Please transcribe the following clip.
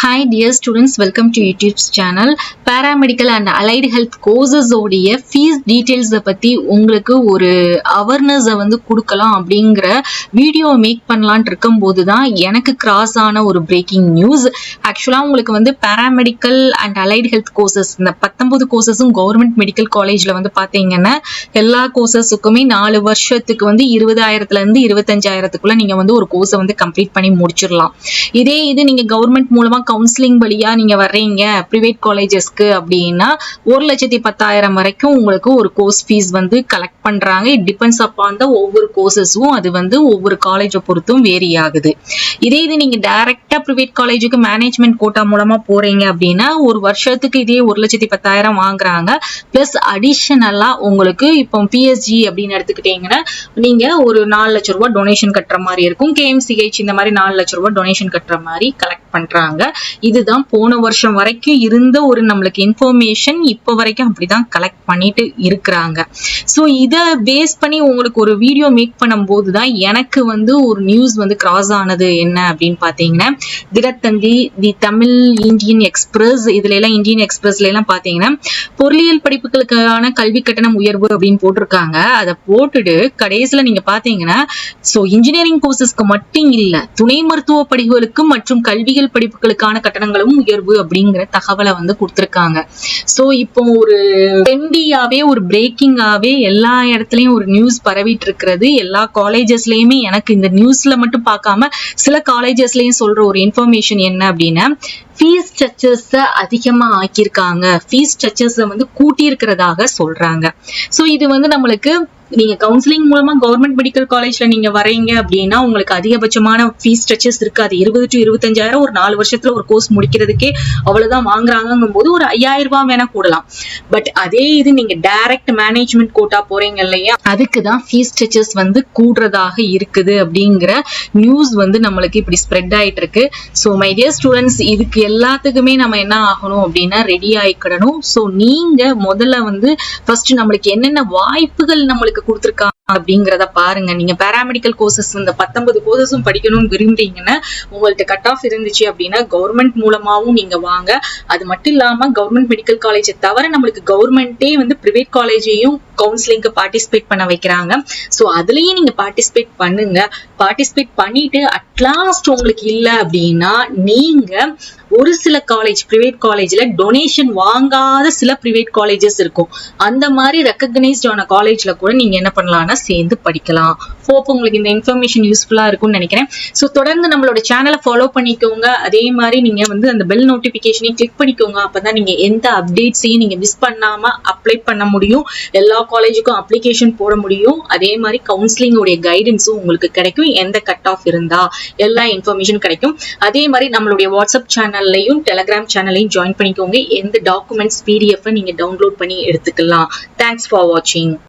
Hi dear students, welcome to YouTube's channel. Paramedical and Allied Health courses ஓடிய fees details பத்தி உங்களுக்கு ஒரு awareness வந்து கொடுக்கலாம் அப்படிங்கிற வீடியோ மேக் பண்ணலான்னு இருக்கும்போது தான் எனக்கு கிராஸ் ஆன ஒரு பிரேக்கிங் நியூஸ். ஆக்சுவலா உங்களுக்கு வந்து Paramedical and Allied Health courses இந்த 19 கோர்சஸும் கவர்மெண்ட் மெடிக்கல் காலேஜ்ல வந்து பாத்தீங்கன்னா எல்லா கோர்சஸுக்குமே 4 வருஷத்துக்கு வந்து 20,000ல இருந்து 25,000க்குள்ள நீங்க வந்து ஒரு கோர்ஸை வந்து கம்ப்ளீட் பண்ணி முடிச்சிடலாம். இதே இது நீங்க கவர்மெண்ட் மூலமா கவுன்சிலிங் வழியா நீங்க வர்றீங்க பிரைவேட் காலேஜஸ்க்கு அப்படின்னா 1,10,000 வரைக்கும் உங்களுக்கு ஒரு கோர்ஸ் ஃபீஸ் வந்து கலெக்ட் பண்றாங்க. இட் டிபெண்ட்ஸ் அப்பான் த ஒவ்வொரு கோர்சஸும் அது வந்து ஒவ்வொரு காலேஜை பொறுத்தும் வேரி ஆகுது. இதே இது நீங்க டைரக்டா பிரைவேட் காலேஜுக்கு மேனேஜ்மெண்ட் கோட்டா மூலமா போறீங்க அப்படின்னா ஒரு வருஷத்துக்கு இதே 1,10,000 வாங்குறாங்க. பிளஸ் அடிஷனலா உங்களுக்கு இப்போ பிஎஸ்ஜி அப்படின்னு எடுத்துக்கிட்டீங்கன்னா நீங்க ஒரு 4 லட்சம் ரூபாய் டொனேஷன் கட்டுற மாதிரி இருக்கும். கேஎம்சிஹெச் இந்த மாதிரி 4 லட்சம் ரூபாய் டொனேஷன் கட்டுற மாதிரி கலெக்ட் பண்றாங்க. இதுதான் போன வருஷம் வரைக்கும் இருந்த ஒரு நம்மளுக்கு இன்ஃபர்மேஷன். இப்ப வரைக்கும் அப்படிதான் கலெக்ட் பண்ணிட்டு இருக்கிறாங்க. சோ இத பேஸ் பண்ணி உங்களுக்கு ஒரு வீடியோ மேக் பண்ணும் போதுதான் எனக்கு வந்து ஒரு நியூஸ் வந்து கிராஸ் ஆனது என்ன அப்படின்னு பாத்தீங்கன்னா தினத்தந்தி, தி தமிழ், இந்தியன் எக்ஸ்பிரஸ், இதுல எல்லாம் இந்தியன் எக்ஸ்பிரஸ்ல எல்லாம் பாத்தீங்கன்னா பொருளியல் படிப்புகளுக்கான கல்வி கட்டணம் உயர்வு அப்படின்னு போட்டிருக்காங்க. அதை போட்டுட்டு கடைசியில நீங்க பாத்தீங்கன்னா சோ இன்ஜினியரிங் கோர்சஸ்க்கு மட்டும் இல்ல துணை மருத்துவ படிப்புகளுக்கு மற்றும் கல்வியல் படிப்புகளுக்கான கட்டணங்களும் உயர்வு அப்படிங்கிற தகவலை வந்து கொடுத்திருக்காங்க. சோ இப்போ ஒரு ட்ரெண்டியாவே ஒரு பிரேக்கிங்காவே எல்லா இடத்துலயும் ஒரு நியூஸ் பரவிட்டு இருக்கிறது. எல்லா காலேஜஸ்லயுமே எனக்கு இந்த நியூஸ்ல மட்டும் பார்க்காம சில காலேஜஸ்லயும் சொல்ற ஒரு இன்ஃபர்மேஷன் என்ன அப்படின்னா ஃபீஸ் ஸ்ட்ரக்சர்ஸ் அதிகமா ஆக்கியிருக்காங்க, ஃபீஸ் ஸ்ட்ரக்சர்ஸ் வந்து கூட்டி இருக்கிறதாக சொல்றாங்க. சோ இது வந்து நம்மளுக்கு நீங்க கவுன்சிலிங் மூலமா கவர்மெண்ட் மெடிக்கல் காலேஜ்ல நீங்க வரீங்க அப்படின்னா உங்களுக்கு அதிகபட்சமான ஃபீஸ் ஸ்ட்ரக்சர்ஸ் இருக்காது. 20 to 25,000 ஒரு 4 வருஷத்துல ஒரு கோர்ஸ் முடிக்கிறதுக்கே அவ்வளவுதான் வாங்குறாங்கும் போது ஒரு 5,000 ரூபாய் வேணா கூடலாம். பட் அதே இது நீங்க டைரக்ட் மேனேஜ்மெண்ட் கோட்டா போறீங்க இல்லையா, அதுக்குதான் ஃபீஸ் ஸ்ட்ரக்சர்ஸ் வந்து கூடுறதாக இருக்குது அப்படிங்கிற நியூஸ் வந்து நம்மளுக்கு இப்படி ஸ்ப்ரெட் ஆயிட்டு இருக்கு. சோ மை டியர் ஸ்டூடெண்ட்ஸ், இதுக்கு எல்லாத்துக்குமே நம்ம என்ன ஆகணும் அப்படின்னா ரெடி ஆயிக்கிடணும். சோ நீங்க முதல்ல வந்து ஃபர்ஸ்ட் நம்மளுக்கு என்னென்ன வாய்ப்புகள் நம்மளுக்கு கொடுத்திருக்காங்க அப்படிங்கறத பாருங்க. நீங்க பாராமெடிக்கல் கோர்சஸ் இந்த 19 கோர்சஸும் படிக்கணும்னு விரும்புறீங்கன்னா உங்கள்ட்ட கட் ஆஃப் இருந்துச்சு அப்படின்னா கவர்மெண்ட் மூலமாவும் நீங்க வாங்க. அது மட்டும் இல்லாம கவர்மெண்ட் மெடிக்கல் காலேஜை தவிர நம்மளுக்கு கவர்மெண்டே வந்து பிரைவேட் காலேஜையும் கவுன்சிலிங்க்கு பார்ட்டிசிபேட் பண்ண வைக்கிறாங்க. சோ அதுலயும் நீங்க பார்ட்டிசிபேட் பண்ணுங்க. பார்ட்டிசிபேட் பண்ணிட்டு அட்லாஸ்ட் உங்களுக்கு இல்ல அப்படின்னா நீங்க ஒரு சில காலேஜ் பிரைவேட் காலேஜ்ல டொனேஷன் வாங்காத சில பிரைவேட் காலேஜஸ் இருக்கும். அந்த மாதிரி ரெகக்னைஸ்ட் ஆன காலேஜ்ல கூட நீங்க என்ன பண்ணலாம்னா சேர்ந்து படிக்கலாம். ஹோப் உங்களுக்கு இந்த இன்ஃபர்மேஷன் யூஸ்ஃபுல்லா இருக்கும்னு நினைக்கிறேன். சோ தொடர்ந்து நம்மளோட சேனலை ஃபாலோ பண்ணிக்கோங்க. அதே மாதிரி நீங்க வந்து அந்த பெல் நோட்டிபிகேஷனையும் கிளிக் பண்ணிக்கோங்க. அப்பதான் நீங்க எந்த அப்டேட்ஸையும் நீங்க மிஸ் பண்ணாம அப்ளை பண்ண முடியும். எல்லா காலேஜுக்கும் அப்ளிகேஷன் போட முடியும். அதே மாதிரி கவுன்சிலிங் உடைய கைடன்ஸும் உங்களுக்கு கிடைக்கும். எந்த கட் ஆஃப் இருந்தா எல்லா இன்ஃபர்மேஷன் கிடைக்கும். அதே மாதிரி நம்மளுடைய வாட்ஸ்அப் சேனல்லையும் டெலிகிராம் சேனலையும் ஜாயின் பண்ணிக்கோங்க. எந்த டாக்குமெண்ட்ஸ் PDF நீங்க டவுன்லோட் பண்ணி எடுத்துக்கலாம். தேங்க்ஸ் ஃபார் வாட்சிங்.